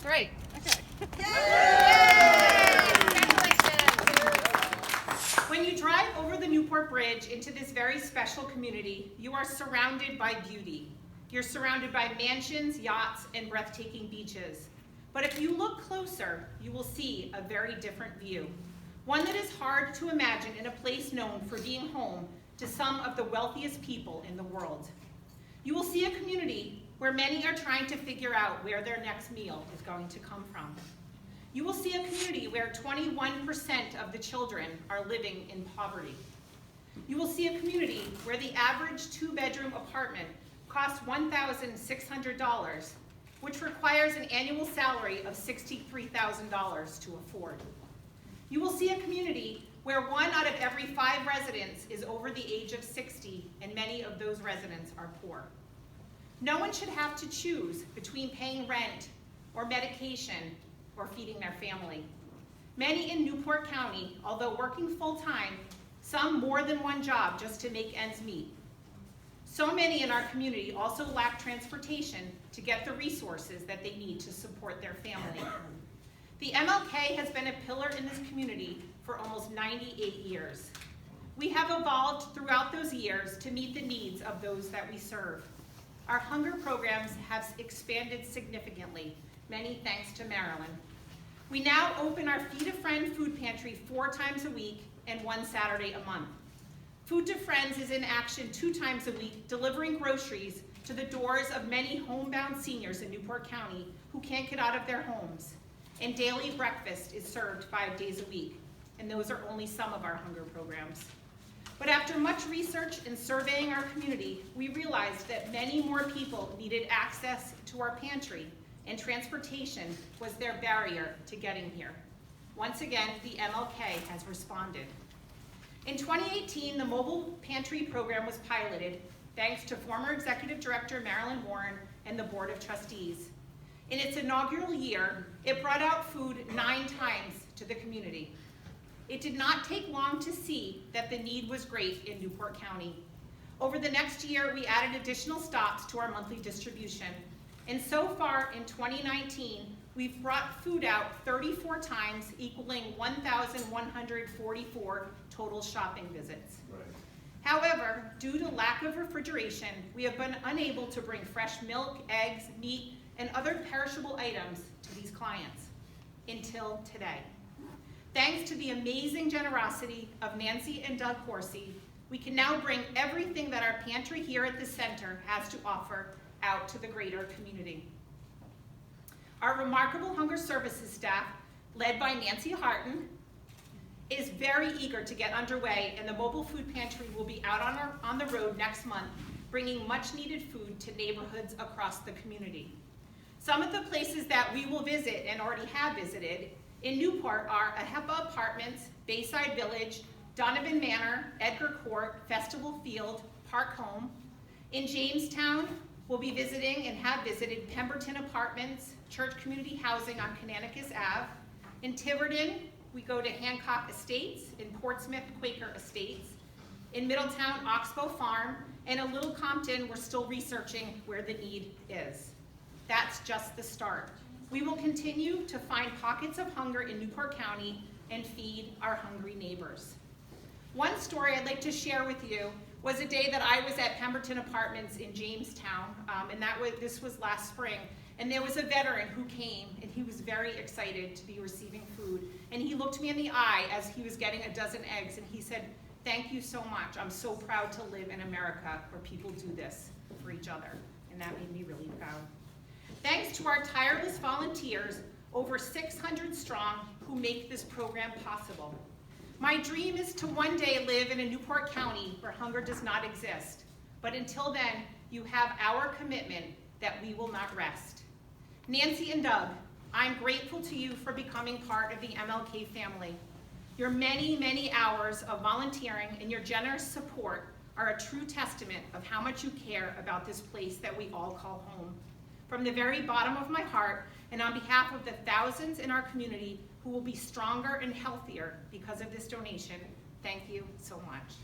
Great. Okay. When you drive over the Newport Bridge into this very special community, you are surrounded by beauty. You're surrounded by mansions, yachts, and breathtaking beaches. But if you look closer, you will see a very different view. One that is hard to imagine in a place known for being home to some of the wealthiest people in the world. You will see a community where many are trying to figure out where their next meal is going to come from. You will see a community where 21% of the children are living in poverty. You will see a community where the average two-bedroom apartment costs $1,600, which requires an annual salary of $63,000 to afford. You will see a community where 1 out of every 5 residents is over the age of 60, and many of those residents are poor. No one should have to choose between paying rent or medication or feeding their family. Many in Newport County, although working full-time, some more than one job just to make ends meet. So many in our community also lack transportation to get the resources that they need to support their family. The MLK has been a pillar in this community for almost 98 years. We have evolved throughout those years to meet the needs of those that we serve. Our hunger programs have expanded significantly, many thanks to Marilyn. We now open our Feed a Friend food pantry 4 times a week and 1 Saturday a month. Food to Friends is in action 2 times a week, delivering groceries to the doors of many homebound seniors in Newport County who can't get out of their homes. And daily breakfast is served 5 days a week, and those are only some of our hunger programs. But after much research and surveying our community, we realized that many more people needed access to our pantry, and transportation was their barrier to getting here. Once again, the MLK has responded. In 2018, the mobile pantry program was piloted thanks to former Executive Director Marilyn Warren and the Board of Trustees. In its inaugural year, it brought out food 9 times to the community. It did not take long to see that the need was great in Newport County. Over the next year, we added additional stops to our monthly distribution. And so far in 2019, we've brought food out 34 times, equaling 1,144 total shopping visits. Right. However, due to lack of refrigeration, we have been unable to bring fresh milk, eggs, meat, and other perishable items to these clients until today. Thanks to the amazing generosity of Nancy and Doug Horsey, we can now bring everything that our pantry here at the center has to offer out to the greater community. Our remarkable hunger services staff, led by Nancy Harton, is very eager to get underway, and the mobile food pantry will be out on the road next month, bringing much needed food to neighborhoods across the community. Some of the places that we will visit and already have visited in Newport are Ahepa Apartments, Bayside Village, Donovan Manor, Edgar Court, Festival Field, Park Home. In Jamestown, we'll be visiting and have visited Pemberton Apartments, Church Community Housing on Canonicus Ave. In Tiverton, we go to Hancock Estates, in Portsmouth, Quaker Estates. In Middletown, Oxbow Farm, and in Little Compton, we're still researching where the need is. That's just the start. We will continue to find pockets of hunger in Newport County and feed our hungry neighbors. One story I'd like to share with you was a day that I was at Pemberton Apartments in Jamestown, and this was last spring. And there was a veteran who came, and he was very excited to be receiving food. And he looked me in the eye as he was getting a dozen eggs, and he said, "Thank you so much. I'm so proud to live in America where people do this for each other." And that made me really proud. Thanks to our tireless volunteers, over 600 strong, who make this program possible. My dream is to one day live in a Newport County where hunger does not exist. But until then, you have our commitment that we will not rest. Nancy and Doug, I'm grateful to you for becoming part of the MLK family. Your many, many hours of volunteering and your generous support are a true testament of how much you care about this place that we all call home. From the very bottom of my heart, and on behalf of the thousands in our community who will be stronger and healthier because of this donation, thank you so much.